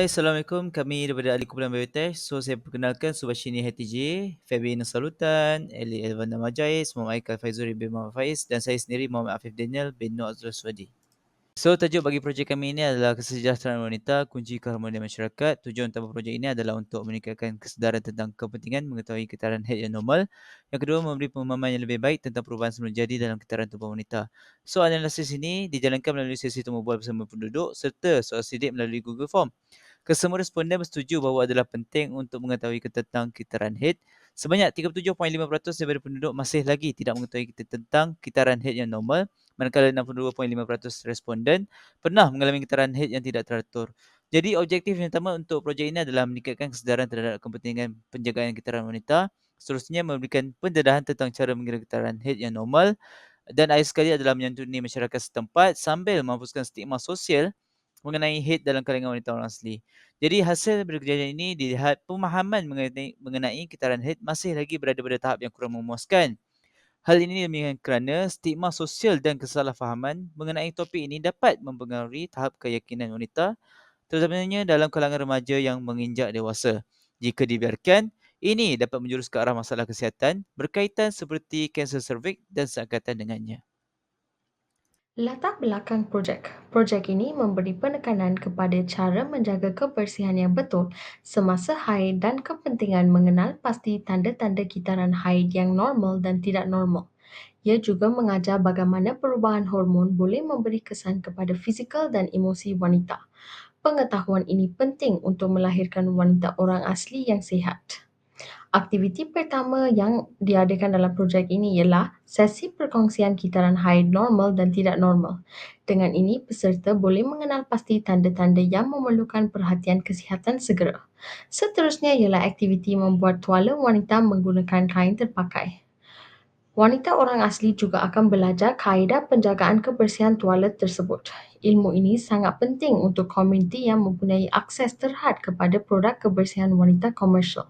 Hai, Assalamualaikum. Kami daripada Ahli Kumpulan Biotech. Saya perkenalkan Subashini Hatij, Febi Nasarutan, Eli Elvanda Majais, Muhammad Aikal Faizuri bin Muhammad Faiz dan saya sendiri Muhammad Afif Daniel bin Nur Azrul Swadi. Tajuk bagi projek kami ini adalah kesejahteraan wanita, kunci keharmonian masyarakat. Tujuan utama projek ini adalah untuk meningkatkan kesedaran tentang kepentingan mengetahui kitaran haid yang normal. Yang kedua, memberi pemahaman yang lebih baik tentang perubahan sebelum jadi dalam kitaran tubuh wanita. Analisis ini dijalankan melalui sesi temu bual bersama penduduk serta soal sidik melalui Google Form. Kesemua responden bersetuju bahawa adalah penting untuk mengetahui tentang kitaran haid. Sebanyak 37.5% daripada penduduk masih lagi tidak mengetahui tentang kitaran haid yang normal, manakala 62.5% responden pernah mengalami kitaran haid yang tidak teratur. Jadi objektif yang utama untuk projek ini adalah meningkatkan kesedaran terhadap kepentingan penjagaan kitaran wanita. Seterusnya memberikan pendedahan tentang cara mengira kitaran haid yang normal dan akhir sekali adalah menyantuni masyarakat setempat sambil menghapuskan stigma sosial mengenai haid dalam kalangan wanita orang asli. Jadi hasil daripada kejadian ini dilihat pemahaman mengenai kitaran haid masih lagi berada pada tahap yang kurang memuaskan. Hal ini demikian kerana stigma sosial dan kesalahfahaman mengenai topik ini dapat mempengaruhi tahap keyakinan wanita, terutamanya dalam kalangan remaja yang menginjak dewasa. Jika dibiarkan, ini dapat menjurus ke arah masalah kesihatan berkaitan seperti kanser cervix dan seangkatan dengannya. Latar belakang projek. Projek ini memberi penekanan kepada cara menjaga kebersihan yang betul semasa haid dan kepentingan mengenal pasti tanda-tanda kitaran haid yang normal dan tidak normal. Ia juga mengajar bagaimana perubahan hormon boleh memberi kesan kepada fizikal dan emosi wanita. Pengetahuan ini penting untuk melahirkan wanita orang asli yang sihat. Aktiviti pertama yang diadakan dalam projek ini ialah sesi perkongsian kitaran haid normal dan tidak normal. Dengan ini, peserta boleh mengenal pasti tanda-tanda yang memerlukan perhatian kesihatan segera. Seterusnya ialah aktiviti membuat tuala wanita menggunakan kain terpakai. Wanita orang asli juga akan belajar kaedah penjagaan kebersihan tuala tersebut. Ilmu ini sangat penting untuk komuniti yang mempunyai akses terhad kepada produk kebersihan wanita komersial.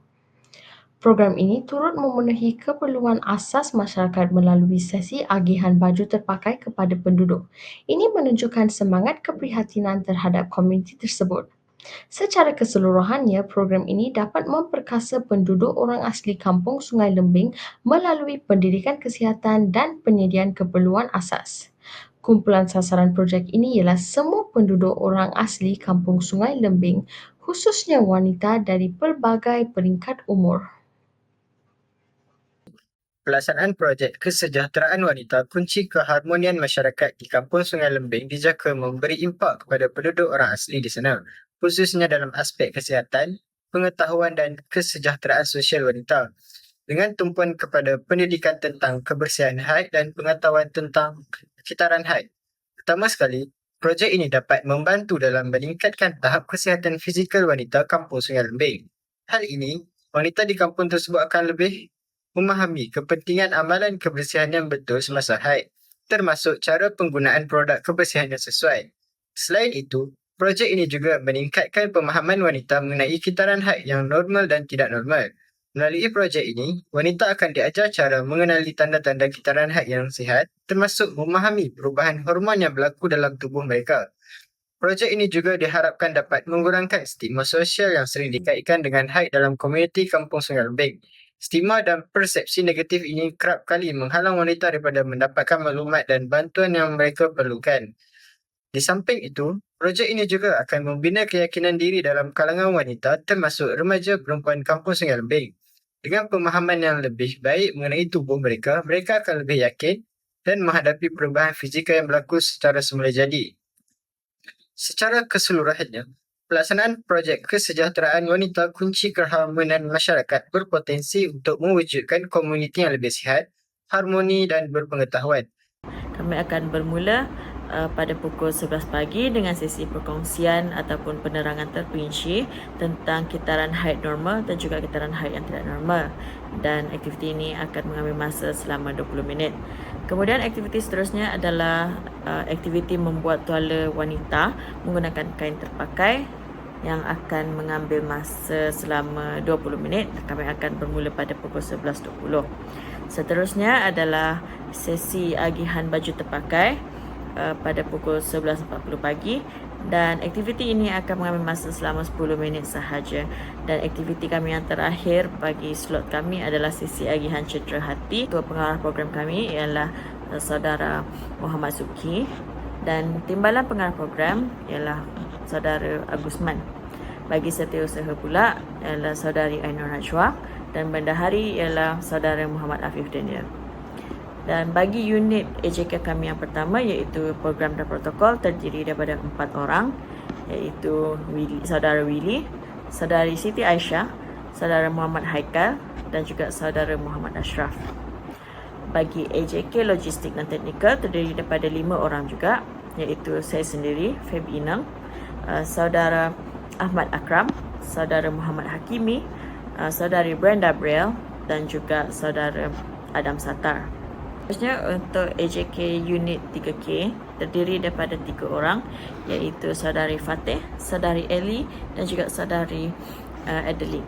Program ini turut memenuhi keperluan asas masyarakat melalui sesi agihan baju terpakai kepada penduduk. Ini menunjukkan semangat keprihatinan terhadap komuniti tersebut. Secara keseluruhannya, program ini dapat memperkasa penduduk orang asli kampung Sungai Lembing melalui pendidikan kesihatan dan penyediaan keperluan asas. Kumpulan sasaran projek ini ialah semua penduduk orang asli kampung Sungai Lembing, khususnya wanita dari pelbagai peringkat umur. Pelaksanaan projek kesejahteraan wanita kunci keharmonian masyarakat di Kampung Sungai Lembing dijangka memberi impak kepada penduduk orang asli di sana, khususnya dalam aspek kesihatan, pengetahuan dan kesejahteraan sosial wanita. Dengan tumpuan kepada pendidikan tentang kebersihan haid dan pengetahuan tentang kitaran haid. Pertama sekali, projek ini dapat membantu dalam meningkatkan tahap kesihatan fizikal wanita Kampung Sungai Lembing. Hal ini, wanita di kampung tersebut akan lebih memahami kepentingan amalan kebersihan yang betul semasa haid, termasuk cara penggunaan produk kebersihan yang sesuai. Selain itu, projek ini juga meningkatkan pemahaman wanita mengenai kitaran haid yang normal dan tidak normal. Melalui projek ini, wanita akan diajar cara mengenali tanda-tanda kitaran haid yang sihat, termasuk memahami perubahan hormon yang berlaku dalam tubuh mereka. Projek ini juga diharapkan dapat mengurangkan stigma sosial yang sering dikaitkan dengan haid dalam komuniti Kampung Sungai Lembing. Stigma dan persepsi negatif ini kerap kali menghalang wanita daripada mendapatkan maklumat dan bantuan yang mereka perlukan. Di samping itu, projek ini juga akan membina keyakinan diri dalam kalangan wanita termasuk remaja perempuan Kampung Sungai Lembing. Dengan pemahaman yang lebih baik mengenai tubuh mereka, mereka akan lebih yakin dan menghadapi perubahan fizikal yang berlaku secara semula jadi. Secara keseluruhannya, pelaksanaan projek kesejahteraan wanita kunci keharmonian masyarakat berpotensi untuk mewujudkan komuniti yang lebih sihat, harmoni dan berpengetahuan. Kami akan bermula pada pukul 11 pagi dengan sesi perkongsian ataupun penerangan terperinci tentang kitaran haid normal dan juga kitaran haid yang tidak normal. Dan aktiviti ini akan mengambil masa selama 20 minit. Kemudian aktiviti seterusnya adalah aktiviti membuat tuala wanita menggunakan kain terpakai yang akan mengambil masa selama 20 minit. Kami akan bermula pada pukul 11.20. Seterusnya adalah sesi agihan baju terpakai pada pukul 11.40 pagi, dan aktiviti ini akan mengambil masa selama 10 minit sahaja. Dan aktiviti kami yang terakhir bagi slot kami adalah sesi agihan cedera hati. Ketua pengarah program kami ialah saudara Muhammad Subki, dan timbalan pengarah program ialah saudara Agusman. Bagi setiausaha pula ialah saudari Ainur Najwa, dan bendahari ialah saudara Muhammad Afif Daniel. Dan bagi unit AJK kami yang pertama, iaitu program dan protokol, terdiri daripada 4 orang, iaitu saudara Willy, saudari Siti Aisyah, saudara Muhammad Haikal, dan juga saudara Muhammad Ashraf. Bagi AJK logistik dan teknikal, terdiri daripada 5 orang juga, iaitu saya sendiri, Febi Inang, saudara Ahmad Akram, saudara Muhammad Hakimi, saudari Brenda Briel, dan juga saudara Adam Satar. Seterusnya untuk AJK unit 3K terdiri daripada 3 orang, iaitu saudari Fateh, saudari Eli, dan juga saudari Adeline.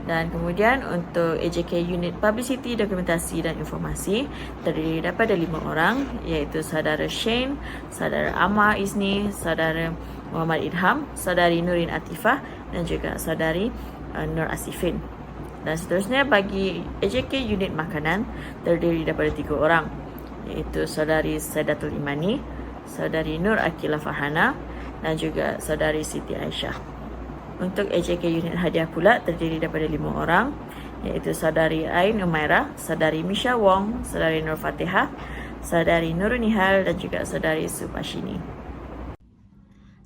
Dan kemudian untuk AJK unit publicity, dokumentasi dan informasi terdiri daripada 5 orang, iaitu saudara Shane, saudara Ammar Izni, saudara Muhammad Idham, saudari Nurin Atifah, dan juga saudari Nur Asifin. Dan seterusnya bagi AJK unit makanan terdiri daripada 3 orang, iaitu saudari Saidatul Imani, saudari Nur Akilah Farhana, dan juga saudari Siti Aisyah. Untuk AJK unit hadiah pula terdiri daripada 5 orang, iaitu saudari Ain Umairah, saudari Misha Wong, saudari Nur Fatihah, saudari Nurul Nihal, dan juga saudari Supashini.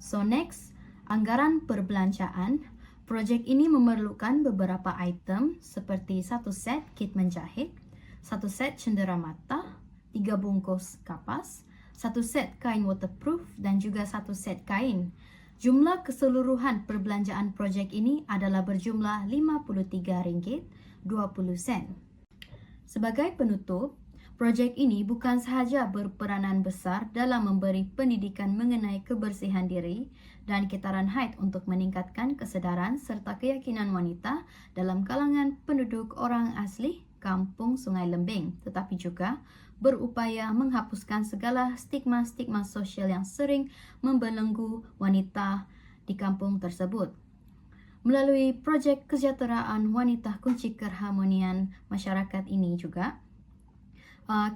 So next, anggaran perbelanjaan. Projek ini memerlukan beberapa item seperti 1 set kit menjahit, 1 set cendera mata, 3 bungkus kapas, 1 set kain waterproof, dan juga 1 set kain. Jumlah keseluruhan perbelanjaan projek ini adalah berjumlah RM53.20. Sebagai penutup, projek ini bukan sahaja berperanan besar dalam memberi pendidikan mengenai kebersihan diri dan kitaran haid untuk meningkatkan kesedaran serta keyakinan wanita dalam kalangan penduduk orang asli Kampung Sungai Lembing, tetapi juga berupaya menghapuskan segala stigma-stigma sosial yang sering membelenggu wanita di kampung tersebut. Melalui projek kesejahteraan wanita kunci keharmonian masyarakat ini juga,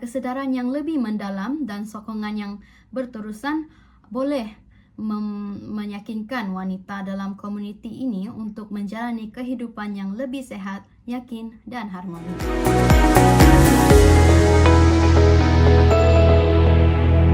kesedaran yang lebih mendalam dan sokongan yang berterusan boleh meyakinkan wanita dalam komuniti ini untuk menjalani kehidupan yang lebih sehat, yakin, dan harmoni.